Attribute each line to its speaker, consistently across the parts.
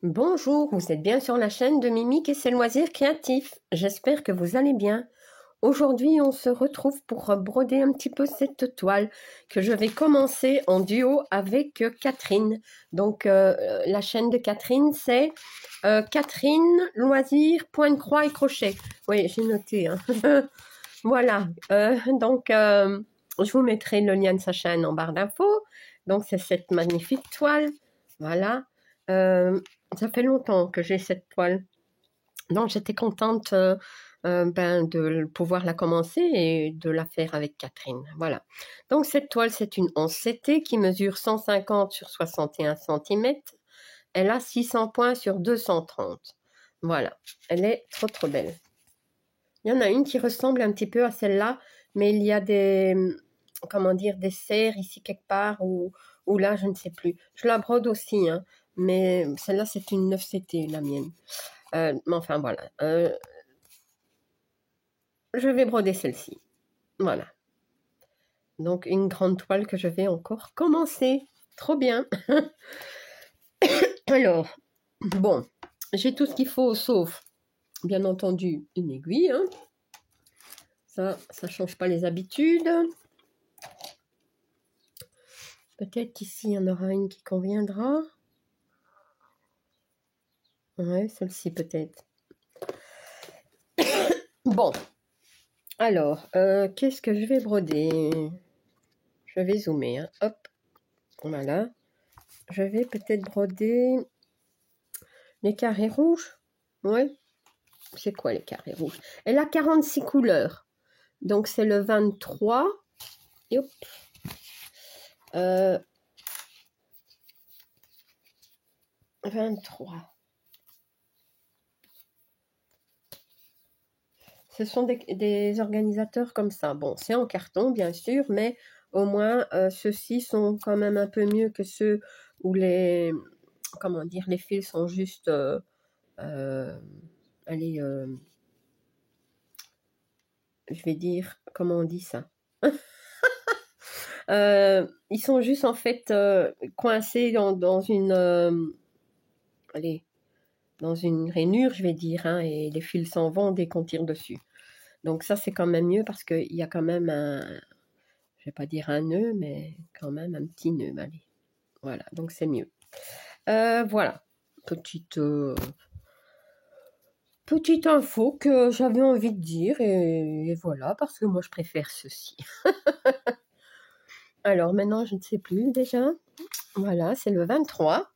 Speaker 1: Bonjour, vous êtes bien sur la chaîne de Mimique et ses loisirs créatifs. J'espère que vous allez bien. Aujourd'hui, on se retrouve pour broder un petit peu cette toile que je vais commencer en duo avec Catherine. Donc, la chaîne de Catherine, c'est Catherine Loisirs, point de croix et crochet. Oui, j'ai noté. Hein. Voilà. Je vous mettrai le lien de sa chaîne en barre d'infos. Donc, c'est cette magnifique toile. Voilà. Ça fait longtemps que j'ai cette toile. Donc, j'étais contente de pouvoir la commencer et de la faire avec Catherine. Voilà. Donc, cette toile, c'est une 11CT qui mesure 150 sur 61 cm. Elle a 600 points sur 230. Voilà. Elle est trop, trop belle. Il y en a une qui ressemble un petit peu à celle-là, mais il y a des, comment dire, des serres ici quelque part ou là, je ne sais plus. Je la brode aussi, hein, mais celle-là, c'est une 9CT, la mienne. Mais enfin, voilà. Je vais broder celle-ci. Voilà. Donc, une grande toile que je vais encore commencer. Trop bien. Alors, bon, j'ai tout ce qu'il faut, sauf, bien entendu, une aiguille. Hein. Ça ne change pas les habitudes. Peut-être qu'ici, il y en aura une qui conviendra. Ouais, celle-ci peut-être. Bon. Alors, qu'est-ce que je vais broder? Je vais zoomer. Hein. Hop. Voilà. Je vais peut-être broder les carrés rouges. Ouais. C'est quoi les carrés rouges? Elle a 46 couleurs. Donc, c'est le 23. Et hop. 23. Ce sont des organisateurs comme ça. Bon, c'est en carton, bien sûr, mais au moins, ceux-ci sont quand même un peu mieux que ceux où les, comment dire, les fils sont juste, allez, je vais dire, comment on dit ça? Ils sont juste en fait coincés dans une, allez, dans une rainure, je vais dire, hein, et les fils s'en vont dès qu'on tire dessus. Donc ça, c'est quand même mieux parce qu'il y a quand même un, je vais pas dire un nœud, mais quand même un petit nœud. Allez, voilà, donc c'est mieux. Voilà, petite info que j'avais envie de dire et voilà, parce que moi je préfère ceci. Alors maintenant, je ne sais plus déjà. Voilà, c'est le 23.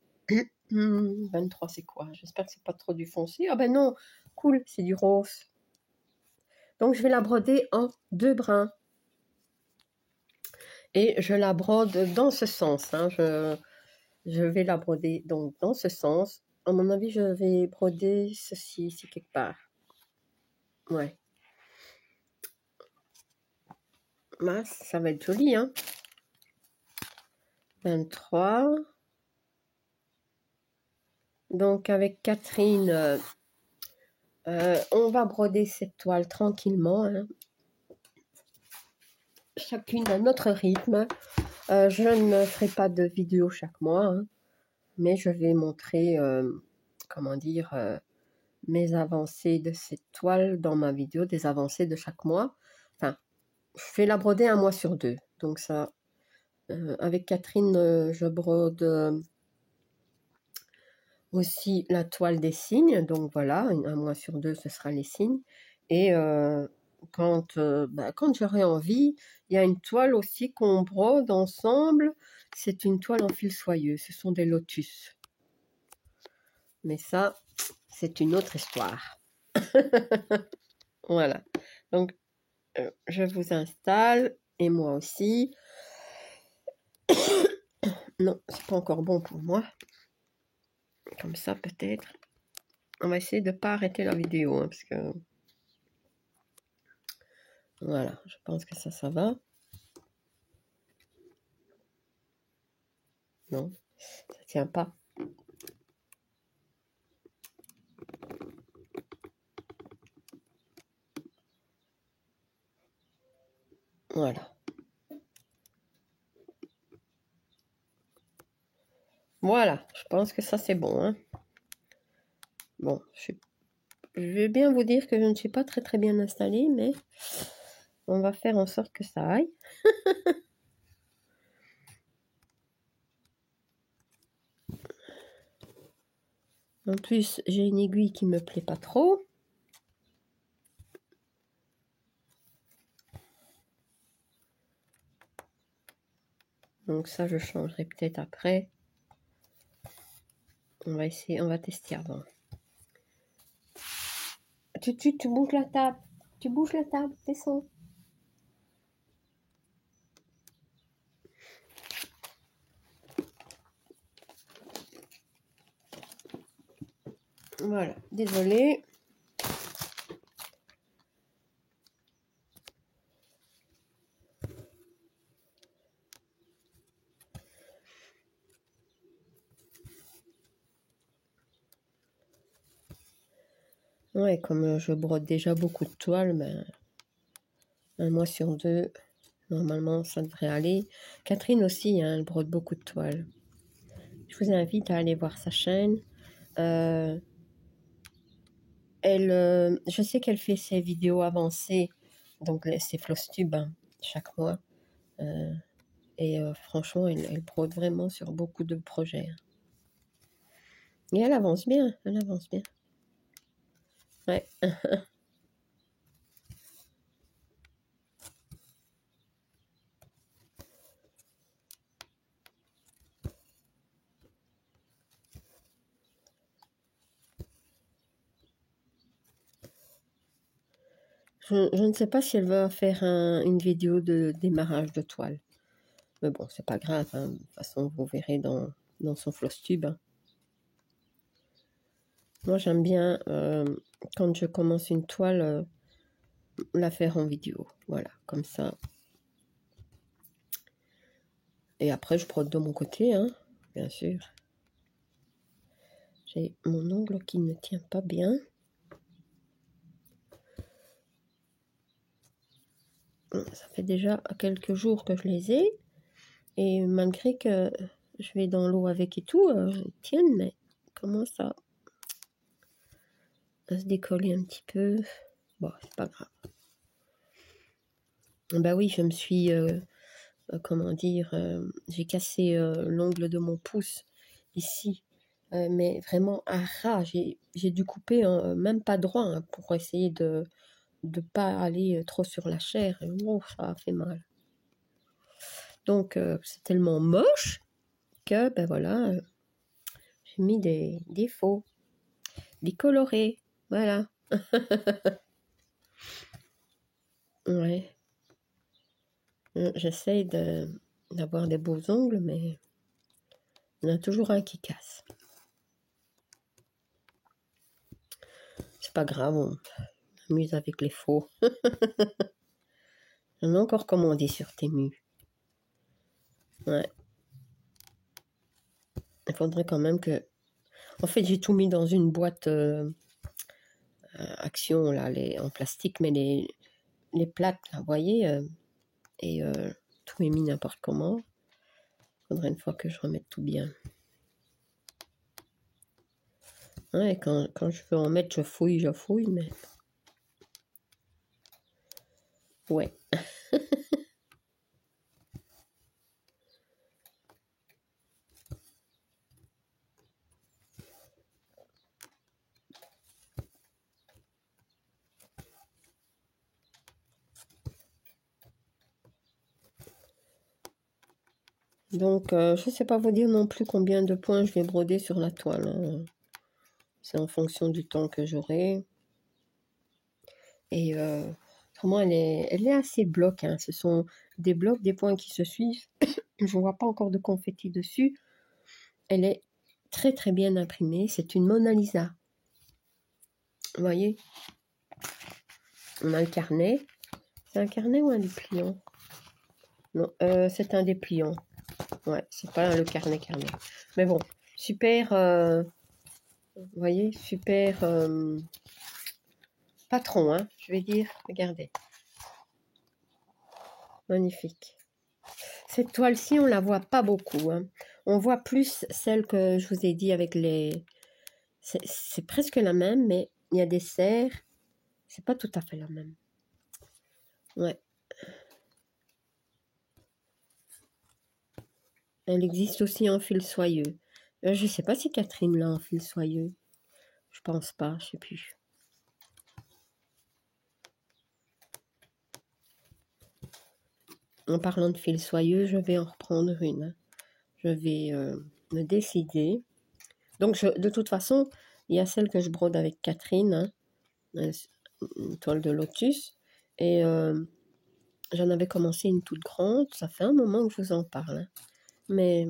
Speaker 1: 23, c'est quoi? J'espère que c'est pas trop du foncé. Ah ben non, cool, c'est du rose. Donc je vais la broder en 2 brins. Et je la brode dans ce sens. Hein. Je vais la broder donc dans ce sens. À mon avis, je vais broder ceci ici quelque part. Ouais. Là, ça va être joli, hein. 23. Donc avec Catherine, on va broder cette toile tranquillement. Hein. Chacune à notre rythme. Je ne ferai pas de vidéo chaque mois, hein, mais je vais montrer, comment dire, mes avancées de cette toile dans ma vidéo, des avancées de chaque mois. Enfin, je vais la broder 1 mois sur 2. Donc ça, avec Catherine, je brode aussi la toile des signes. Donc voilà, 1 mois sur 2, ce sera les signes. Et quand j'aurai envie, il y a une toile aussi qu'on brode ensemble. C'est une toile en fil soyeux. Ce sont des lotus. Mais ça, c'est une autre histoire. Voilà. Donc, je vous installe, et moi aussi. Non, c'est pas encore bon pour moi. Comme ça, peut-être. On va essayer de ne pas arrêter la vidéo, hein, parce que... Voilà, je pense que ça va. Non, ça tient pas. Voilà. Voilà, je pense que ça c'est bon. Hein. Bon, je vais bien vous dire que je ne suis pas très bien installée, mais on va faire en sorte que ça aille. En plus, j'ai une aiguille qui me plaît pas trop. Donc ça, je changerai peut-être après. On va essayer, on va tester avant. Tu bouges la table. Tu bouges la table, descends. Voilà, désolée. Ouais, comme je brode déjà beaucoup de toiles, ben, un mois sur deux, normalement, ça devrait aller. Catherine aussi, hein, elle brode beaucoup de toiles. Je vous invite à aller voir sa chaîne. Je sais qu'elle fait ses vidéos avancées, donc ses Flosstube, hein, chaque mois. Et franchement, elle brode vraiment sur beaucoup de projets. Et elle avance bien, elle avance bien. Ouais. Je ne sais pas si elle va faire une vidéo de démarrage de toile. Mais bon, c'est pas grave, hein. De toute façon, vous verrez dans son Flosstube, hein. Moi, j'aime bien, quand je commence une toile, la faire en vidéo. Voilà, comme ça. Et après, je brode de mon côté, hein, bien sûr. J'ai mon ongle qui ne tient pas bien. Ça fait déjà quelques jours que je les ai. Et malgré que je vais dans l'eau avec et tout, ils tiennent, mais comment ça à se décoller un petit peu. Bon, c'est pas grave. Bah oui, je me suis, comment dire, j'ai cassé l'ongle de mon pouce ici, mais vraiment à ras. J'ai dû couper, même pas droit, hein, pour essayer de ne pas aller trop sur la chair. Et, oh, ça a fait mal. Donc, c'est tellement moche que, ben voilà, j'ai mis des faux, des colorés. Voilà. Ouais. J'essaye d'avoir des beaux ongles, mais il y en a toujours un qui casse. C'est pas grave, on s'amuse avec les faux. J'en ai encore commandé sur Temu. Ouais. Il faudrait quand même que... En fait, j'ai tout mis dans une boîte Action, là, en plastique, mais les plaques, là, vous voyez, et tout est mis n'importe comment. Il faudrait une fois que je remette tout bien. Ouais, quand je veux en mettre, je fouille, mais... Ouais. Donc, je ne sais pas vous dire non plus combien de points je vais broder sur la toile, hein. C'est en fonction du temps que j'aurai. Et vraiment, elle est assez bloc, hein. Ce sont des blocs, des points qui se suivent. Je ne vois pas encore de confetti dessus. Elle est très très bien imprimée. C'est une Mona Lisa. Vous voyez? On a le carnet. C'est un carnet ou un dépliant? Non, c'est un dépliant. Ouais, c'est pas le carnet. Mais bon, super... vous voyez, super patron, hein, je vais dire. Regardez. Magnifique. Cette toile-ci, on la voit pas beaucoup, hein. On voit plus celle que je vous ai dit avec C'est presque la même, mais il y a des serres. C'est pas tout à fait la même. Ouais. Elle existe aussi en fil soyeux. Je sais pas si Catherine l'a en fil soyeux. Je pense pas, je sais plus. En parlant de fil soyeux, je vais en reprendre une. Je vais me décider. Donc, de toute façon, il y a celle que je brode avec Catherine, hein, une toile de lotus. Et j'en avais commencé une toute grande. Ça fait un moment que je vous en parle. Hein. Mais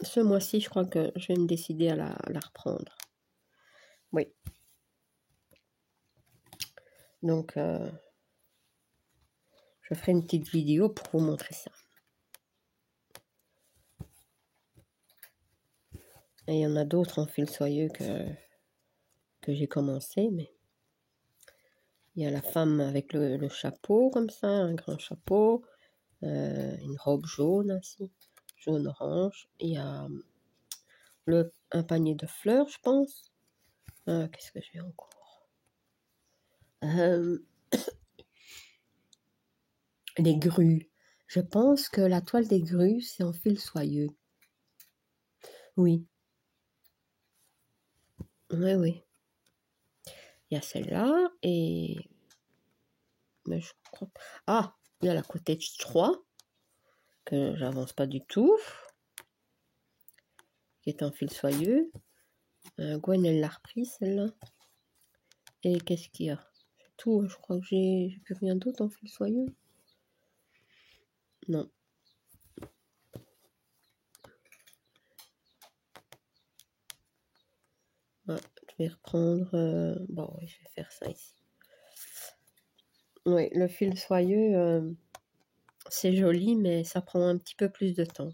Speaker 1: ce mois-ci, je crois que je vais me décider à la reprendre. Oui. Donc, je ferai une petite vidéo pour vous montrer ça. Et il y en a d'autres en fil soyeux que j'ai commencé, mais il y a la femme avec le chapeau comme ça, un grand chapeau, une robe jaune ainsi, jaune-orange. Il y a un panier de fleurs, je pense. Qu'est-ce que j'ai encore? Les grues. Je pense que la toile des grues, c'est en fil soyeux. Oui. Oui, oui. Il y a celle-là et... Mais je crois... Ah, il y a la cottage 3, que j'avance pas du tout, qui est en fil soyeux. Gwen, elle l'a repris, celle-là. Et qu'est-ce qu'il y a? C'est tout, je crois que j'ai plus rien d'autre en fil soyeux. Non. Ouais, je vais reprendre... Bon, oui, je vais faire ça ici. Oui, le fil soyeux, c'est joli, mais ça prend un petit peu plus de temps.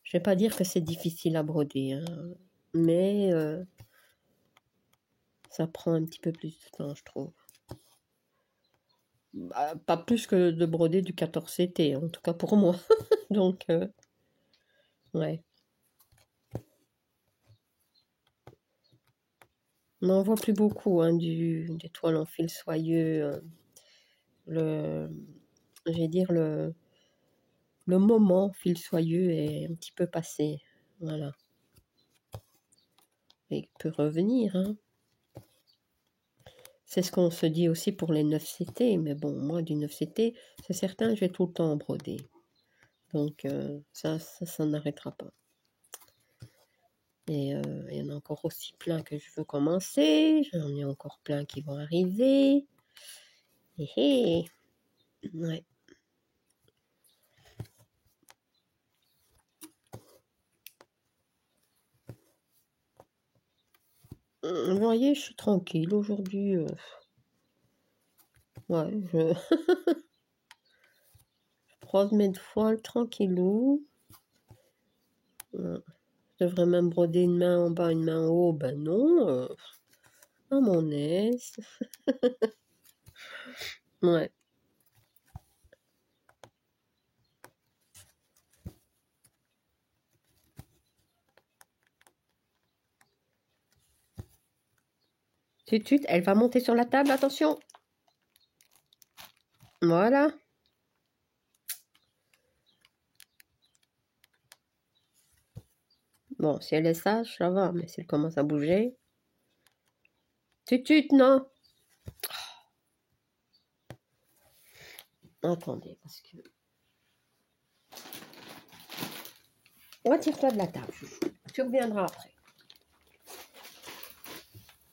Speaker 1: Je vais pas dire que c'est difficile à broder, hein, mais ça prend un petit peu plus de temps, je trouve. Bah, pas plus que de broder du 14CT, en tout cas pour moi. Donc, ouais. On n'en voit plus beaucoup, hein, des toiles en fil soyeux. Je vais dire, le moment fil soyeux est un petit peu passé. Voilà. Et il peut revenir, hein. C'est ce qu'on se dit aussi pour les 9CT, mais bon, moi, du 9CT, c'est certain, je vais tout le temps en broder. Donc, ça n'arrêtera pas. Et il y en a encore aussi plein que je veux commencer. J'en ai encore plein qui vont arriver. Hé ouais. Vous voyez, je suis tranquille aujourd'hui. Ouais, je croise mes toiles tranquillou. Je devrais même broder une main en bas, une main en haut. Ben non, à mon aise. Ouais. Tut, elle va monter sur la table, attention. Voilà. Bon, si elle est sage, ça va, mais si elle commence à bouger... Tut, non. Attendez, parce que... Retire-toi de la table, chouchou. Tu reviendras après.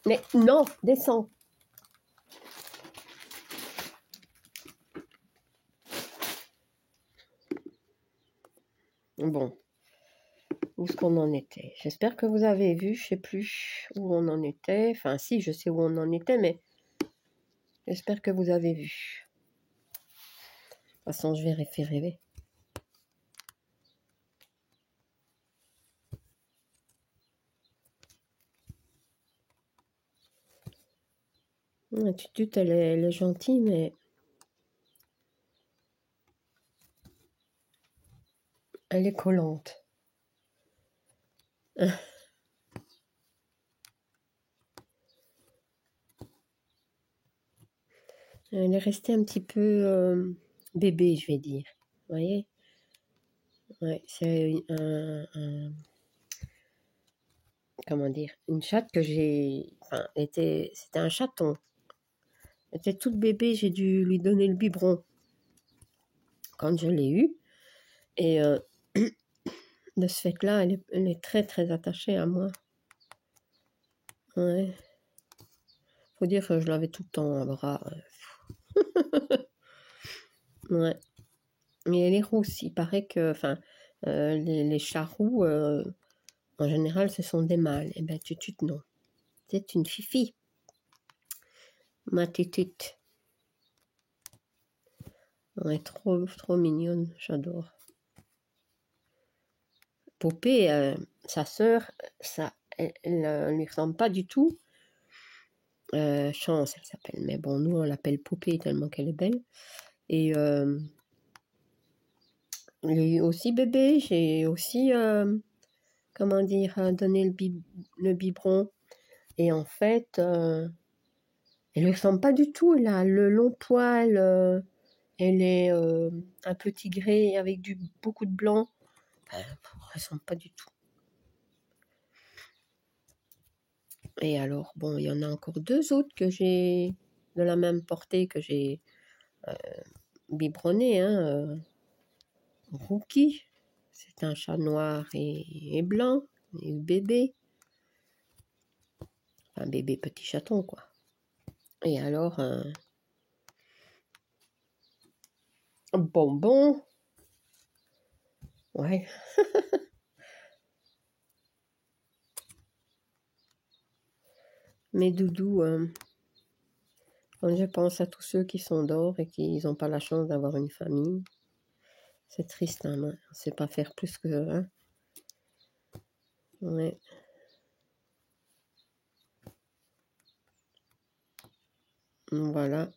Speaker 1: Mais non, descends. Bon, où est-ce qu'on en était? J'espère que vous avez vu, je sais plus où on en était. Enfin, si, je sais où on en était, mais j'espère que vous avez vu. De toute façon, je vais référer. La tutute, elle est gentille, mais elle est collante. Elle est restée un petit peu bébé, je vais dire. Vous voyez? Ouais, c'est comment dire, une chatte que j'ai... Enfin, c'était un chaton. Elle était toute bébé, j'ai dû lui donner le biberon quand je l'ai eu. Et de ce fait-là, elle est très très attachée à moi. Ouais. Faut dire que je l'avais tout le temps à bras. Ouais. Mais elle est rousse. Il paraît que, enfin, les chats roux, en général, ce sont des mâles. Eh ben, Tutut, non. C'est une fifi. Ma Tutut. Ouais, trop, trop mignonne. J'adore. Poupée, sa sœur, elle lui ressemble pas du tout. Chance, elle s'appelle. Mais bon, nous, on l'appelle Poupée tellement qu'elle est belle. Et j'ai eu aussi bébé. J'ai aussi, comment dire, donné le biberon. Et en fait, elle ne ressemble pas du tout. Elle a le long poil. Elle est un peu tigrée avec beaucoup de blanc. Elle ne ressemble pas du tout. Et alors, bon, il y en a encore 2 autres que j'ai de la même portée que j'ai biberonné. Rookie, c'est un chat noir et blanc, et bébé. Un bébé petit chaton, quoi. Et alors, un bonbon. Ouais. Mes doudous, quand je pense à tous ceux qui sont dehors et qui n'ont pas la chance d'avoir une famille, c'est triste, hein, on ne sait pas faire plus que... Hein. Ouais. Voilà.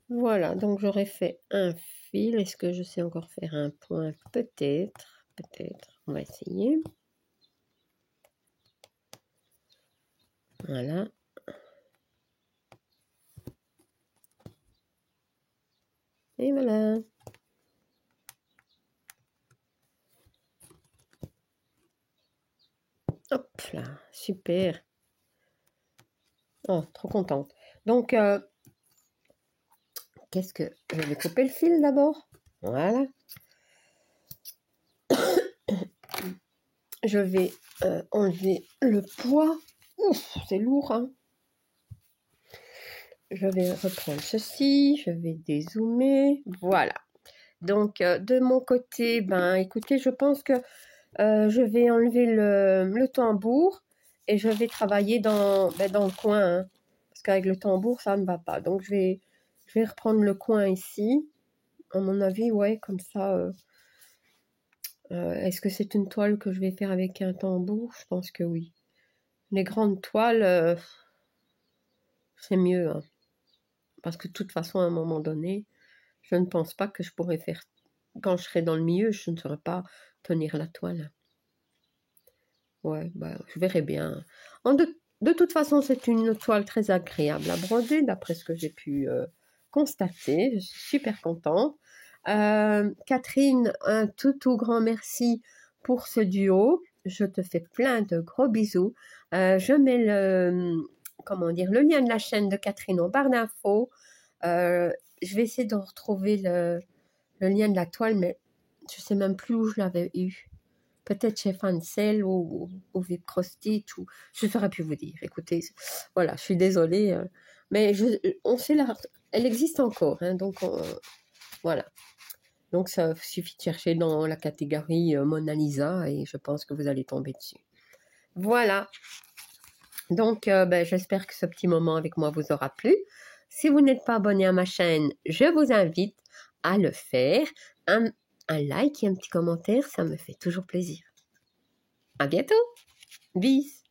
Speaker 1: Voilà, donc j'aurais fait un fil. Est-ce que je sais encore faire un point? Peut-être. Peut-être. On va essayer. Voilà. Et voilà. Hop là, super. Oh, trop contente. Donc, qu'est-ce que... Je vais couper le fil d'abord. Voilà. Je vais enlever le poids. Ouf, c'est lourd, hein. Je vais reprendre ceci. Je vais dézoomer. Voilà. Donc, de mon côté, ben, écoutez, je pense que je vais enlever le tambour et je vais travailler dans le coin, hein, parce qu'avec le tambour, ça ne va pas. Donc, je vais reprendre le coin ici. À mon avis, ouais, comme ça. Est-ce que c'est une toile que je vais faire avec un tambour? Je pense que oui. Les grandes toiles, c'est mieux, hein, parce que de toute façon, à un moment donné, je ne pense pas que je pourrais faire... Quand je serai dans le milieu, je ne saurais pas tenir la toile. Ouais, bah, je verrai bien. De toute façon, c'est une toile très agréable à broder, d'après ce que j'ai pu constater. Je suis super contente. Catherine, un tout grand merci pour ce duo. Je te fais plein de gros bisous. Je mets comment dire, le lien de la chaîne de Catherine en barre d'infos. Je vais essayer de retrouver le lien de la toile, mais je sais même plus où je l'avais eu. Peut-être chez Fancel ou Vip Crostit, ou je ne saurais plus vous dire. Écoutez, voilà, je suis désolée, mais on sait elle existe encore, hein, donc voilà. Donc ça suffit de chercher dans la catégorie Mona Lisa et je pense que vous allez tomber dessus. Voilà. Donc j'espère que ce petit moment avec moi vous aura plu. Si vous n'êtes pas abonné à ma chaîne, je vous invite à le faire. Un like et un petit commentaire, ça me fait toujours plaisir. À bientôt. Bis.